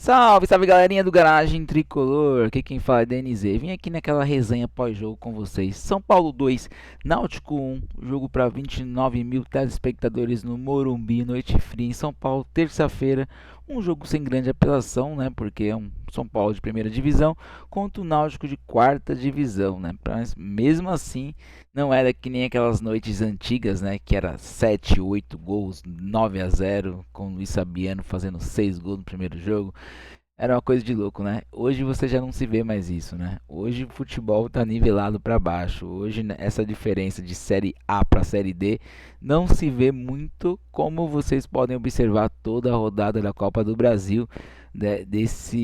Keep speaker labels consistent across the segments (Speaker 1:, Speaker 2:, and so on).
Speaker 1: Salve, salve galerinha do Garagem Tricolor, aqui quem fala é DNZ. Vim aqui naquela resenha pós-jogo com vocês. São Paulo 2, Náutico 1, jogo para 29 mil telespectadores no Morumbi, noite fria em São Paulo, terça-feira. Um jogo sem grande apelação, né? Porque é um São Paulo de primeira divisão contra o Náutico de quarta divisão, né? Mas mesmo assim, não era que nem aquelas noites antigas, né? Que era 7, 8 gols, 9-0, com o Luiz Fabiano fazendo 6 gols no primeiro jogo. Era uma coisa de louco, né? Hoje você já não se vê mais isso, né? Hoje o futebol tá nivelado para baixo. Hoje né, essa diferença de série A para série D não se vê muito, como vocês podem observar toda a rodada da Copa do Brasil dessa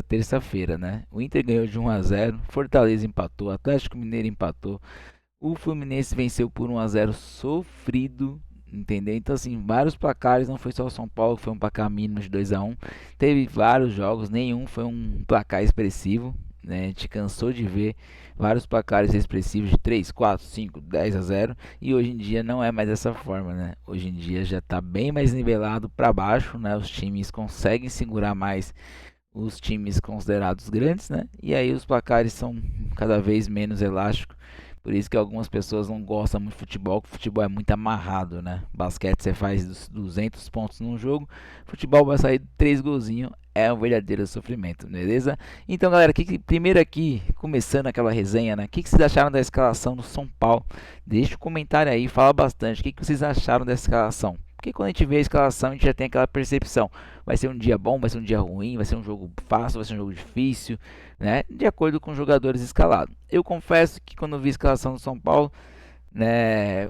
Speaker 1: terça-feira, né? O Inter ganhou de 1-0, Fortaleza empatou, Atlético Mineiro empatou, o Fluminense venceu por 1-0 sofrido, entendeu? Então, assim, vários placares, não foi só o São Paulo, foi um placar mínimo de 2-1. Teve vários jogos, nenhum foi um placar expressivo, né? A gente cansou de ver vários placares expressivos de 3, 4, 5, 10-0 e hoje em dia não é mais dessa forma, né? Hoje em dia já está bem mais nivelado para baixo, né? Os times conseguem segurar mais os times considerados grandes, né? E aí os placares são cada vez menos elásticos. Por isso que algumas pessoas não gostam muito de futebol, que o futebol é muito amarrado, né? Basquete você faz 200 pontos num jogo, futebol vai sair 3 golzinhos, é um verdadeiro sofrimento, beleza? Então, galera, primeiro aqui, começando aquela resenha, né? O que vocês acharam da escalação do São Paulo? Deixa um comentário aí, fala bastante. O que vocês acharam dessa escalação? Porque quando a gente vê a escalação, a gente já tem aquela percepção. Vai ser um dia bom, vai ser um dia ruim, vai ser um jogo fácil, vai ser um jogo difícil, né? De acordo com os jogadores escalados. Eu confesso que quando vi a escalação do São Paulo, né,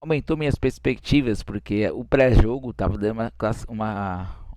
Speaker 1: aumentou minhas perspectivas, porque o pré-jogo estava dando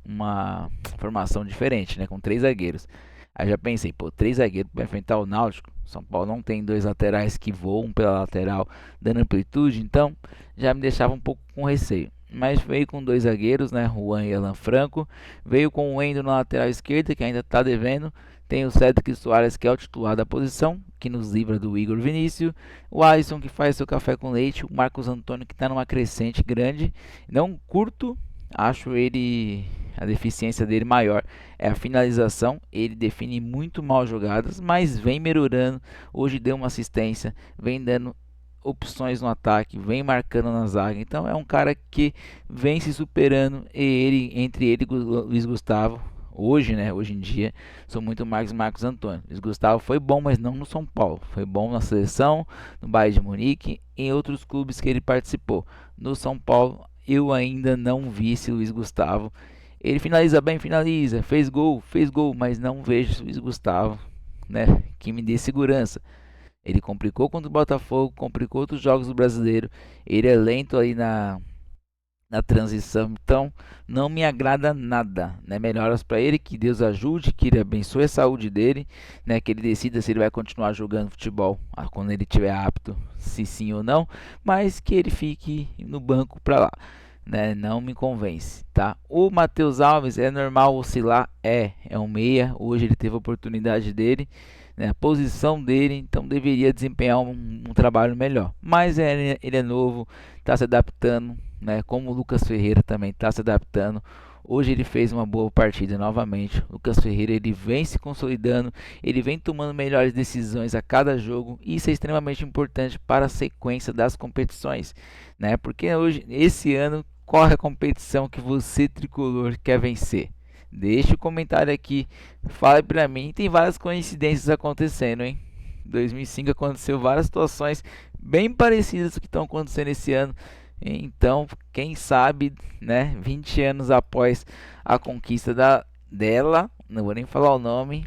Speaker 1: uma formação diferente, né? Com três zagueiros. Aí já pensei, pô, três zagueiros para enfrentar o Náutico. São Paulo não tem dois laterais que voam pela lateral dando amplitude, então já me deixava um pouco com receio. Mas veio com dois zagueiros, né? Juan e Alan Franco. Veio com o Endo na lateral esquerda, que ainda está devendo. Tem o Cedric Soares, que é o titular da posição, que nos livra do Igor Vinícius. O Alisson, que faz seu café com leite. O Marcos Antônio, que está numa crescente grande. Não curto, acho ele, a deficiência dele maior é a finalização. Ele define muito mal jogadas, mas vem melhorando. Hoje deu uma assistência, vem dando opções no ataque, vem marcando na zaga. Então é um cara que vem se superando. E ele, entre ele e o Luiz Gustavo, hoje, né, hoje em dia, sou muito mais Marcos Antônio. Luiz Gustavo foi bom, mas não no São Paulo. Foi bom na seleção, no Bayern de Munique e em outros clubes que ele participou. No São Paulo, eu ainda não vi esse Luiz Gustavo. Ele finaliza bem, finaliza, fez gol, mas não vejo esse Luiz Gustavo, né, que me dê segurança. Ele complicou contra o Botafogo, complicou outros jogos do Brasileiro. Ele é lento aí na transição, então não me agrada nada, né? Melhoras para ele, que Deus ajude, que ele abençoe a saúde dele, né? Que ele decida se ele vai continuar jogando futebol quando ele estiver apto, se sim ou não, mas que ele fique no banco para lá, né? Não me convence, tá? O Matheus Alves é normal oscilar, é um meia, hoje ele teve a oportunidade dele, né? A posição dele, então deveria desempenhar um trabalho melhor, mas ele é novo, está se adaptando, né? Como o Lucas Ferreira também está se adaptando. Hoje ele fez uma boa partida novamente. O Lucas Ferreira ele vem se consolidando, ele vem tomando melhores decisões a cada jogo. E isso é extremamente importante para a sequência das competições, né? Porque hoje, esse ano, corre a competição que você tricolor quer vencer. Deixe o comentário aqui, fale para mim. Tem várias coincidências acontecendo, hein? Em 2005 aconteceu várias situações bem parecidas com o que estão acontecendo esse ano. Então, quem sabe, né, 20 anos após a conquista dela, não vou nem falar o nome,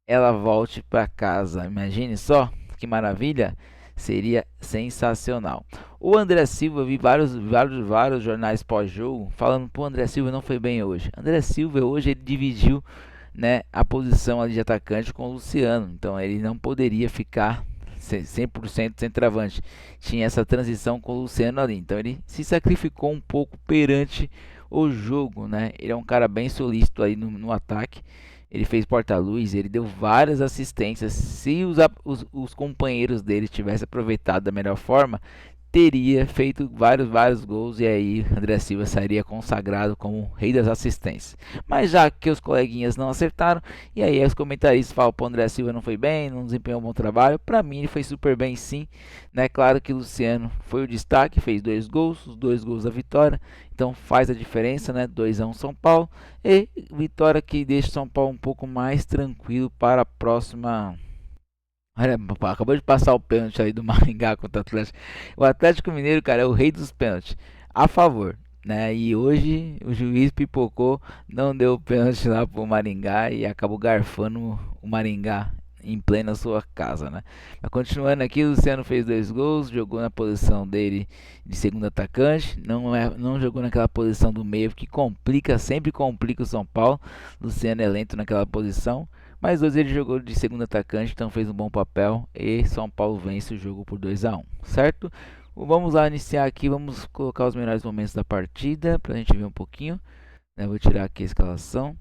Speaker 1: ela volte para casa. Imagine só, que maravilha! Seria sensacional. O André Silva, eu vi vários jornais pós-jogo falando que o André Silva não foi bem hoje. André Silva hoje ele dividiu, né, a posição ali de atacante com o Luciano, então ele não poderia ficar 100% centroavante. Tinha essa transição com o Luciano ali, então ele se sacrificou um pouco perante o jogo, né? Ele é um cara bem solícito aí no ataque. Ele fez porta-luz, ele deu várias assistências. Se os companheiros dele tivessem aproveitado da melhor forma, teria feito vários gols e aí André Silva sairia consagrado como rei das assistências. Mas já que os coleguinhas não acertaram, e aí os comentaristas falam que o André Silva não foi bem, não desempenhou um bom trabalho, para mim ele foi super bem sim, né? Claro que o Luciano foi o destaque, fez 2 gols, os 2 gols da vitória, então faz a diferença, né? 2-1 São Paulo, e vitória que deixa o São Paulo um pouco mais tranquilo para a próxima. Olha, acabou de passar o pênalti aí do Maringá contra o Atlético. O Atlético Mineiro, cara, é o rei dos pênaltis. A favor, né? E hoje o juiz pipocou, não deu o pênalti lá pro Maringá e acabou garfando o Maringá em plena sua casa, né? Mas continuando aqui, o Luciano fez 2 gols, jogou na posição dele de segundo atacante, não jogou naquela posição do meio que complica, sempre complica o São Paulo. Luciano é lento naquela posição. Mas hoje ele jogou de segundo atacante, então fez um bom papel e São Paulo vence o jogo por 2-1, certo? Vamos lá iniciar aqui, vamos colocar os melhores momentos da partida para a gente ver um pouquinho. Né? Vou tirar aqui a escalação,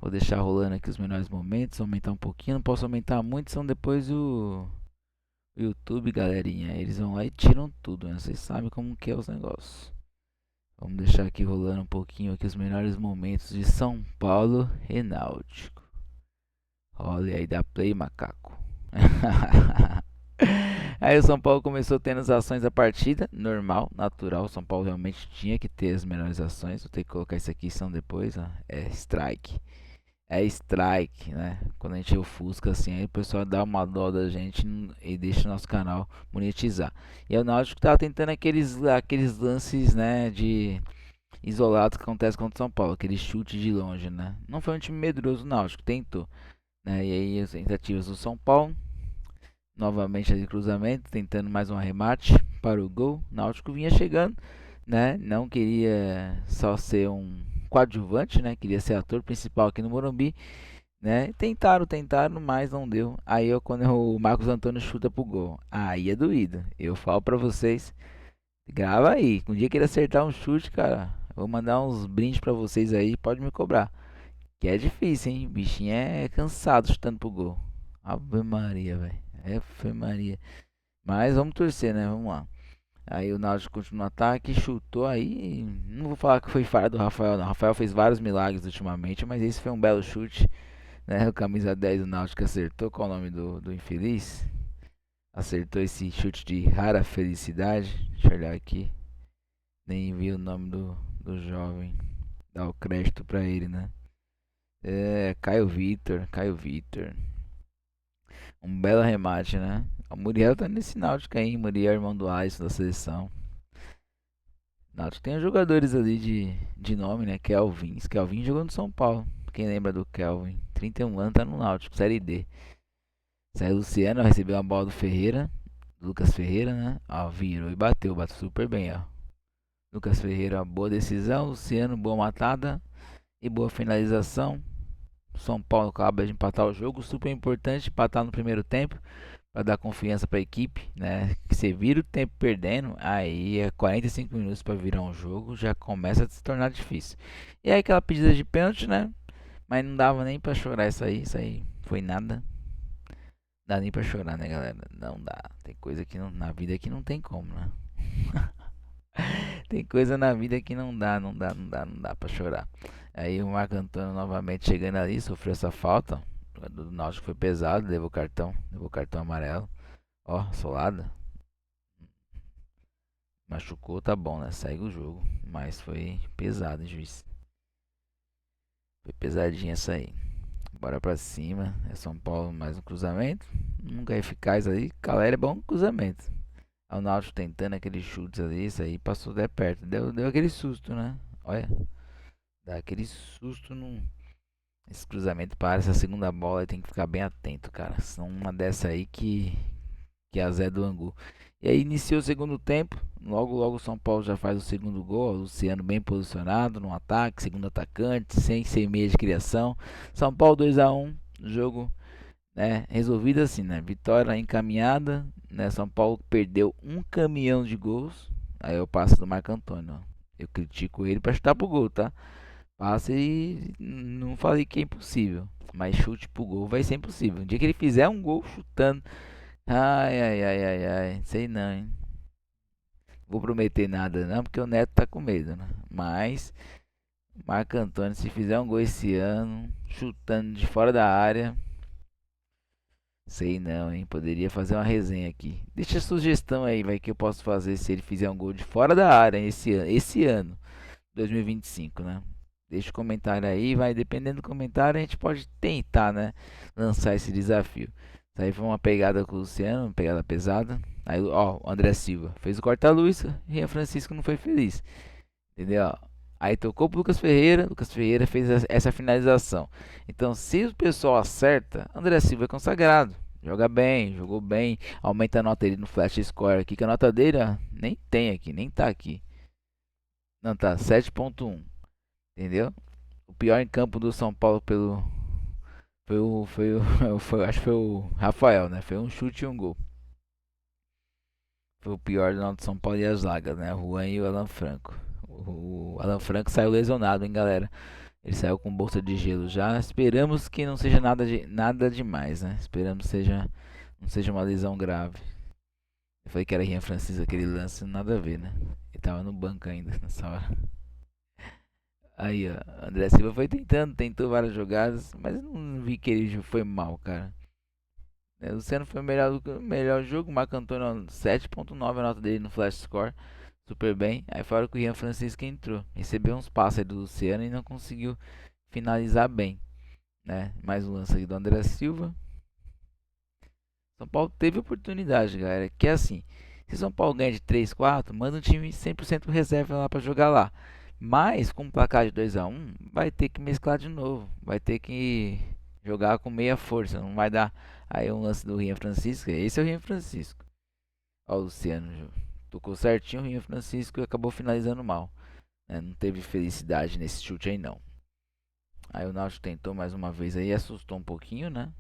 Speaker 1: vou deixar rolando aqui os melhores momentos, aumentar um pouquinho, não posso aumentar muito, senão depois o YouTube, galerinha, eles vão lá e tiram tudo, né? Vocês sabem como que é os negócios. Vamos deixar aqui rolando um pouquinho aqui os melhores momentos de São Paulo e Náutico. Olha aí, dá play, macaco. Aí o São Paulo começou tendo as ações da partida, normal, natural. O São Paulo realmente tinha que ter as melhores ações. Vou ter que colocar isso aqui, são depois, ó. É strike. É strike, né? Quando a gente ofusca assim, aí o pessoal dá uma dó da gente e deixa o nosso canal monetizar. E o Náutico tá tentando aqueles lances, né, de isolados que acontece contra o São Paulo, aquele chute de longe, né? Não foi um time medroso, o Náutico tentou. Né? E aí as tentativas do São Paulo, novamente ali cruzamento, tentando mais um arremate para o gol. Náutico vinha chegando, né? Não queria só ser um coadjuvante, né? Queria ser ator principal aqui no Morumbi, né? Tentaram, mas não deu. Aí quando o Marcos Antônio chuta pro gol, aí é doído. Eu falo para vocês, grava aí. Um dia que ele acertar um chute, cara, vou mandar uns brindes para vocês aí, pode me cobrar. Que é difícil, hein? O bichinho é cansado chutando pro gol. Ave Maria, velho. Ave Maria. Mas vamos torcer, né? Vamos lá. Aí o Náutico continua no ataque, chutou aí. Não vou falar que foi falha do Rafael, não. O Rafael fez vários milagres ultimamente, mas esse foi um belo chute. Né? O camisa 10 do Náutico acertou. Qual é o nome do infeliz? Acertou esse chute de rara felicidade. Deixa eu olhar aqui. Nem vi o nome do jovem. Dá o crédito pra ele, né? É, Caio Vitor. Um belo remate, né? O Muriel tá nesse Náutico aí. Muriel, irmão do Alisson da seleção. Náutico tem jogadores ali de nome, né? Kelvin. Kelvin jogou no São Paulo. Quem lembra do Kelvin? 31 anos, tá no Náutico, Série D. Saiu Luciano, recebeu a bola do Ferreira. Lucas Ferreira, né? Ó, virou e bateu super bem, ó. Lucas Ferreira, boa decisão. Luciano, boa matada e boa finalização. São Paulo acaba de empatar o jogo, super importante empatar no primeiro tempo para dar confiança para a equipe, né? Que você vira o tempo perdendo, aí é 45 minutos para virar um jogo, já começa a se tornar difícil. E aí aquela pedida de pênalti, né? Mas não dava nem para chorar isso aí foi nada. Não dá nem para chorar, né, galera? Não dá. Tem coisa que na vida que não tem como, né? Tem coisa na vida que não dá pra chorar. Aí o Marco Antônio novamente chegando ali, sofreu essa falta. O do Náutico foi pesado, levou cartão amarelo. Ó, solada. Machucou, tá bom, né? Segue o jogo. Mas foi pesado, hein, juiz. Foi pesadinha essa aí. Bora pra cima. É São Paulo mais um cruzamento. Nunca é eficaz ali. Calera é bom no cruzamento. O Náutico tentando aqueles chutes ali, isso aí passou até perto. Deu aquele susto, né? Olha, dá aquele susto num. Esse cruzamento para essa segunda bola tem que ficar bem atento, cara. São uma dessa aí que é Zé do Angu. E aí iniciou o segundo tempo. Logo o São Paulo já faz o segundo gol. O Luciano bem posicionado no ataque, segundo atacante, sem meia de criação. São Paulo 2-1, jogo, né, resolvido assim, né? Vitória encaminhada, né? São Paulo perdeu um caminhão de gols. Aí eu passo do Marco Antônio, ó. Eu critico ele para chutar pro gol, tá? Passa e não falei que é impossível, mas chute pro gol vai ser impossível. Um dia que ele fizer um gol chutando, ai, sei não, hein? Vou prometer nada não, porque o Neto tá com medo, né? Mas Marco Antônio, se fizer um gol esse ano, chutando de fora da área, sei não, hein? Poderia fazer uma resenha aqui. Deixa a sugestão aí, vai que eu posso fazer se ele fizer um gol de fora da área esse ano, 2025, né? Deixa o comentário aí, vai dependendo do comentário, a gente pode tentar, né, lançar esse desafio. Isso aí foi uma pegada com o Luciano, uma pegada pesada. Aí, ó, o André Silva fez o corta-luz, Rian Francisco não foi feliz. Entendeu? Aí tocou pro Lucas Ferreira fez essa finalização. Então, se o pessoal acerta, André Silva é consagrado. Joga bem, jogou bem, aumenta a nota dele no Flash Score aqui, que a nota dele ó, nem tem aqui, nem tá aqui. Não, tá 7.1, entendeu? O pior em campo do São Paulo acho que foi o Rafael, né? Foi um chute e um gol. Foi o pior do nosso São Paulo e as zagas, né? O Juan e o Alan Franco. O Alan Franco saiu lesionado, hein, galera? Ele saiu com bolsa de gelo já. Esperamos que não seja nada demais, né? Esperamos que não seja uma lesão grave. Eu falei que era Rian Francisco aquele lance, nada a ver, né? Ele tava no banco ainda nessa hora. Aí, ó, André Silva foi tentou várias jogadas, mas eu não vi que ele foi mal, cara. O Luciano foi o melhor jogo, o Marco Antônio 7.9 a nota dele no Flash Score, super bem. Aí fora que o Rian Francisco entrou, recebeu uns passes do Luciano e não conseguiu finalizar bem, né? Mais um lance aqui do André Silva. São Paulo teve oportunidade, galera, que é assim, se São Paulo ganha de 3-4, manda um time 100% reserva lá para jogar lá. Mas com um placar de 2-1, vai ter que mesclar de novo, vai ter que jogar com meia força, não vai dar. Aí um lance do Rian Francisco, esse é o Rian Francisco. Ó, o Luciano tocou certinho, o Rian Francisco acabou finalizando mal, né? Não teve felicidade nesse chute aí não. Aí o Náutico tentou mais uma vez aí, assustou um pouquinho, né?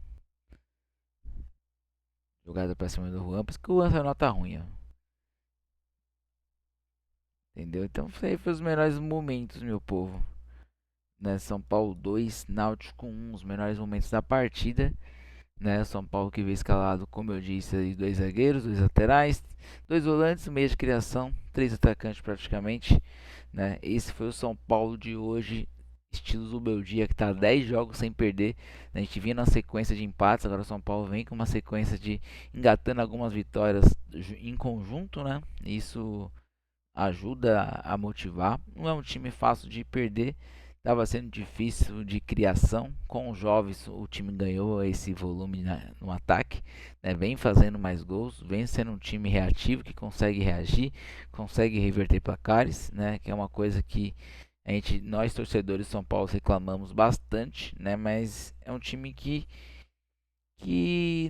Speaker 1: Jogada pra cima do Juan, por isso que o Juan saiu nota ruim, ó. Entendeu? Então foi os melhores momentos, meu povo. Né? São Paulo 2, Náutico 1, os melhores momentos da partida. Né? São Paulo que veio escalado, como eu disse, aí, dois zagueiros, dois laterais, dois volantes, meia de criação, três atacantes praticamente. Né? Esse foi o São Paulo de hoje, estilo Zubeldia, que está 10 jogos sem perder. A gente vinha na sequência de empates, agora o São Paulo vem com uma sequência de engatando algumas vitórias em conjunto, né? Isso ajuda a motivar. Não é um time fácil de perder, estava sendo difícil de criação. Com os jovens, o time ganhou esse volume no ataque, né? Vem fazendo mais gols, vem sendo um time reativo que consegue reagir, consegue reverter placares, né? Que é uma coisa que nós torcedores de São Paulo reclamamos bastante, né? Mas é um time que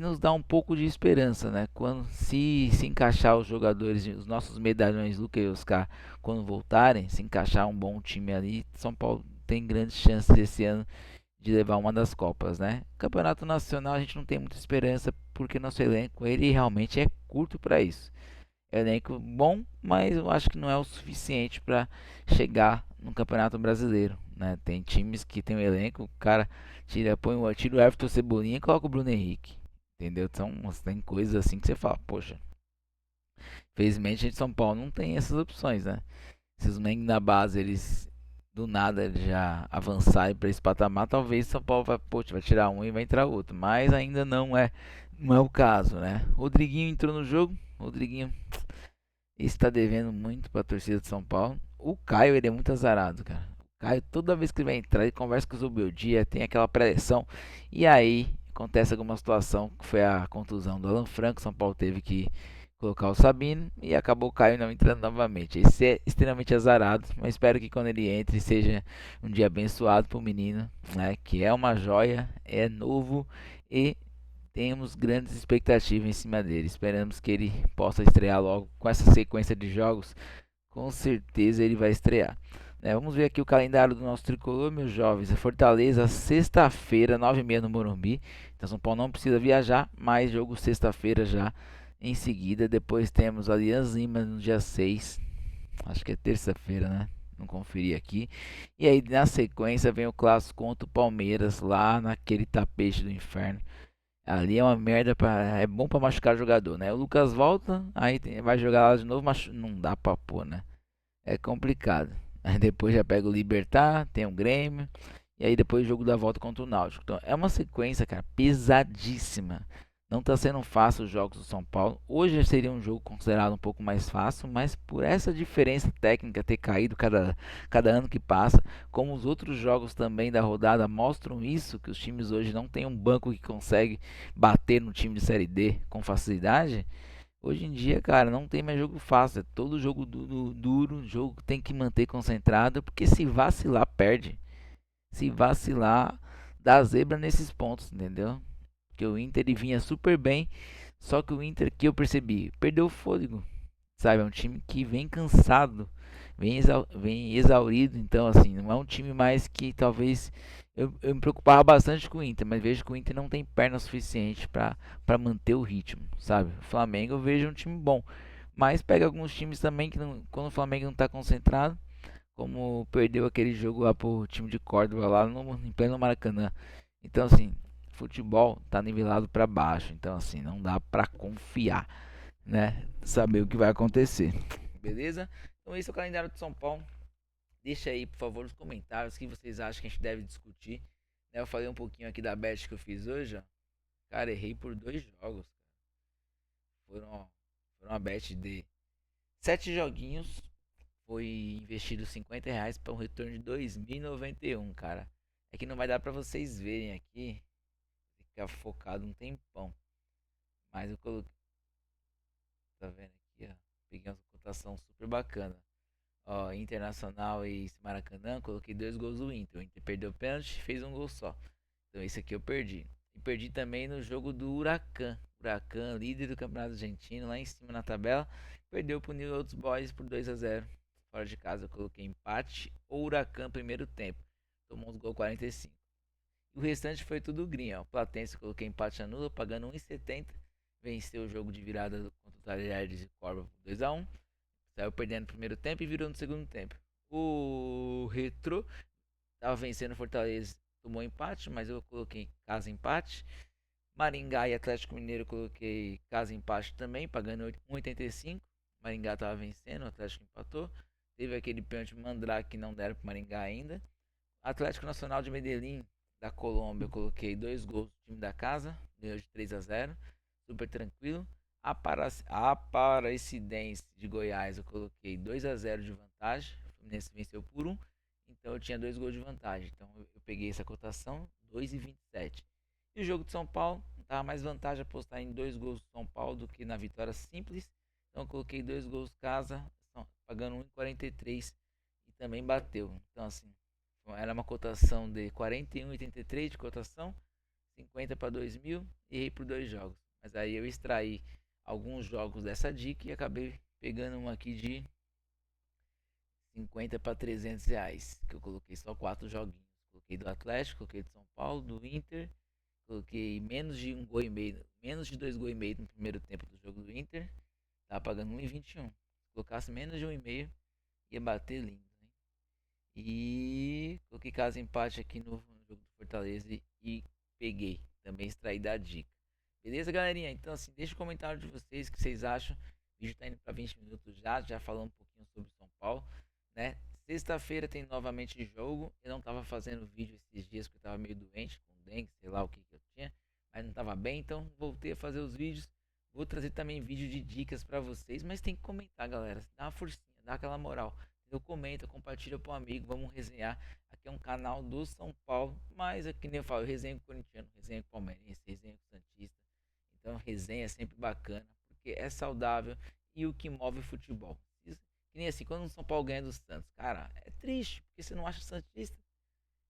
Speaker 1: nos dá um pouco de esperança, né? Quando se encaixar os jogadores, os nossos medalhões Luca e Oscar, quando voltarem, se encaixar um bom time ali, São Paulo tem grandes chances esse ano de levar uma das copas, né? Campeonato Nacional a gente não tem muita esperança porque nosso elenco ele realmente é curto para isso. Elenco bom, mas eu acho que não é o suficiente para chegar no Campeonato Brasileiro, né? Tem times que tem um elenco, o cara tira o Everton Cebolinha e coloca o Bruno Henrique, entendeu? Então tem coisas assim que você fala, poxa, felizmente a gente de São Paulo não tem essas opções, né? Se os membros da base eles do nada já avançarem para esse patamar, talvez São Paulo vai tirar um e vai entrar outro, mas ainda não é o caso, né? Rodriguinho entrou no jogo, Rodriguinho está devendo muito para a torcida de São Paulo. O Caio, ele é muito azarado, cara. O Caio, toda vez que ele vai entrar, ele conversa com o Zubeldia, tem aquela pressão. E aí, acontece alguma situação, que foi a contusão do Alan Franco. São Paulo teve que colocar o Sabino e acabou o Caio não entrando novamente. Esse é extremamente azarado, mas espero que quando ele entre seja um dia abençoado para o menino, né? Que é uma joia, é novo e temos grandes expectativas em cima dele. Esperamos que ele possa estrear logo com essa sequência de jogos. Com certeza ele vai estrear. Vamos ver aqui o calendário do nosso tricolor, meus jovens. Fortaleza, sexta-feira, 9h30 no Morumbi. Então São Paulo não precisa viajar, mas jogo sexta-feira já em seguida. Depois temos Alianza Lima no dia 6. Acho que é terça-feira, né? Não conferi aqui. E aí na sequência vem o clássico contra o Palmeiras lá naquele tapete do inferno. Ali é uma merda é bom pra machucar jogador, né? O Lucas volta, aí vai jogar lá de novo, mas não dá pra pôr, né? É complicado. Aí depois já pega o Libertad, tem o Grêmio, e aí depois o jogo da volta contra o Náutico. Então é uma sequência, cara, pesadíssima. Não tá sendo fácil os jogos do São Paulo. Hoje seria um jogo considerado um pouco mais fácil, mas por essa diferença técnica ter caído cada ano que passa, como os outros jogos também da rodada mostram isso, que os times hoje não têm um banco que consegue bater no time de Série D com facilidade. Hoje em dia, cara, não tem mais jogo fácil. É todo jogo duro, jogo que tem que manter concentrado, porque se vacilar, perde. Se vacilar, dá zebra nesses pontos, entendeu? Que o Inter ele vinha super bem, só que o Inter que eu percebi, perdeu o fôlego. Sabe, é um time que vem cansado, vem exaurido, então assim, não é um time mais que talvez eu me preocupava bastante com o Inter, mas vejo que o Inter não tem perna suficiente para manter o ritmo, sabe? O Flamengo eu vejo um time bom, mas pega alguns times também que não, quando o Flamengo não está concentrado, como perdeu aquele jogo lá pro time de Córdoba lá em pleno Maracanã. Então assim, futebol tá nivelado para baixo, então assim, não dá para confiar, né? Saber o que vai acontecer. Beleza? Então esse é o calendário de São Paulo. Deixa aí, por favor, nos comentários o que vocês acham que a gente deve discutir. Né, eu falei um pouquinho aqui da bet que eu fiz hoje, ó. Cara, errei por 2 jogos. Foram uma bet de 7 joguinhos. Foi investido R$ 50 para um retorno de 2.091, cara. É que não vai dar para vocês verem aqui. Ficar focado um tempão. Mas eu coloquei. Tá vendo aqui, ó? Peguei uma cotação super bacana. Ó, Internacional e Maracanã, coloquei 2 gols do Inter. O Inter perdeu o pênalti, fez um gol só. Então esse aqui eu perdi. E perdi também no jogo do Huracan. Huracan, líder do Campeonato Argentino, lá em cima na tabela. Perdeu pro New Old Boys por 2-0. Fora de casa eu coloquei empate ou Huracan primeiro tempo. Tomou uns gols 45. E o restante foi tudo green, ó. Platense eu coloquei empate anula, pagando 1,70. Venceu o jogo de virada contra o Talheres e Corva por 2-1. Saiu perdendo no primeiro tempo e virou no segundo tempo. O Retro tava vencendo o Fortaleza, tomou empate, mas eu coloquei casa empate. Maringá e Atlético Mineiro eu coloquei casa empate também, pagando 1,85. Maringá tava vencendo, o Atlético empatou. Teve aquele pênalti Mandrake que não deram pro Maringá ainda. Atlético Nacional de Medellín da Colômbia, eu coloquei 2 gols do time da casa, ganhou de 3-0, super tranquilo. A Aparecidense de Goiás eu coloquei 2-0 de vantagem, o Fluminense venceu por 1, então eu tinha 2 gols de vantagem. Então eu peguei essa cotação, 2,27. E o jogo de São Paulo, tava mais vantagem apostar em 2 gols do São Paulo do que na vitória simples. Então eu coloquei 2 gols casa, pagando 1,43 e também bateu. Então assim, era uma cotação de 41,83 de cotação, 50 para 2.000 e errei por 2 jogos. Mas aí eu extraí alguns jogos dessa dica e acabei pegando uma aqui de 50 para R$ 300, que eu coloquei só 4 joguinhos. Coloquei do Atlético, coloquei do São Paulo, do Inter, coloquei menos de 1 gol e meio, menos de 2 gols e meio no primeiro tempo do jogo do Inter, tava pagando 1,21. Se colocasse menos de 1,5 ia bater lindo. E coloquei caso empate aqui no jogo do Fortaleza e peguei. Também extraí da dica. Beleza, galerinha? Então, assim, deixa o comentário de vocês o que vocês acham. O vídeo tá indo para 20 minutos já falando um pouquinho sobre São Paulo, né? Sexta-feira tem novamente jogo. Eu não tava fazendo vídeo esses dias porque eu tava meio doente, com dengue, sei lá o que eu tinha, mas não tava bem, então voltei a fazer os vídeos. Vou trazer também vídeo de dicas para vocês, mas tem que comentar, galera. Dá uma forcinha, dá aquela moral. Eu comenta, compartilha para um amigo, vamos resenhar. Aqui é um canal do São Paulo, mas aqui nem eu falo, eu resenho com corintiano, resenho com palmeirense, resenho com santista. Então resenha é sempre bacana, porque é saudável e o que move o futebol. Isso, que nem assim, quando o São Paulo ganha do Santos, cara, é triste, porque você não acha santista,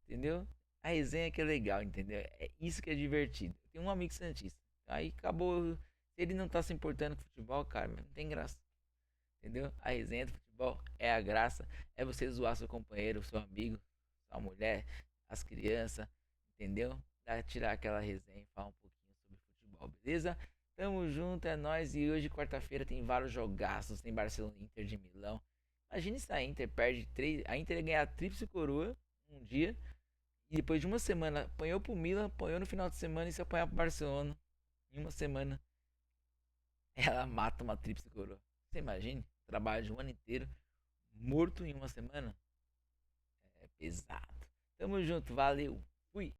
Speaker 1: entendeu? A resenha que é legal, entendeu? É isso que é divertido. Eu tenho um amigo santista, aí acabou, se ele não tá se importando com futebol, cara, não tem graça. Entendeu? A resenha do futebol é a graça. É você zoar seu companheiro, seu amigo, sua mulher, as crianças. Entendeu? Tirar aquela resenha e falar um pouquinho sobre futebol, beleza? Tamo junto, é nóis. E hoje, quarta-feira, tem vários jogaços. Tem Barcelona e Inter de Milão. Imagine se a Inter perde 3. A Inter ia ganhar a tríplice coroa um dia. E depois de uma semana apanhou pro Milan, apanhou no final de semana e se apanhar pro Barcelona. Em uma semana, ela mata uma tríplice coroa. Você imagine, trabalho de um ano inteiro, morto em uma semana? É pesado. Tamo junto, valeu. Fui.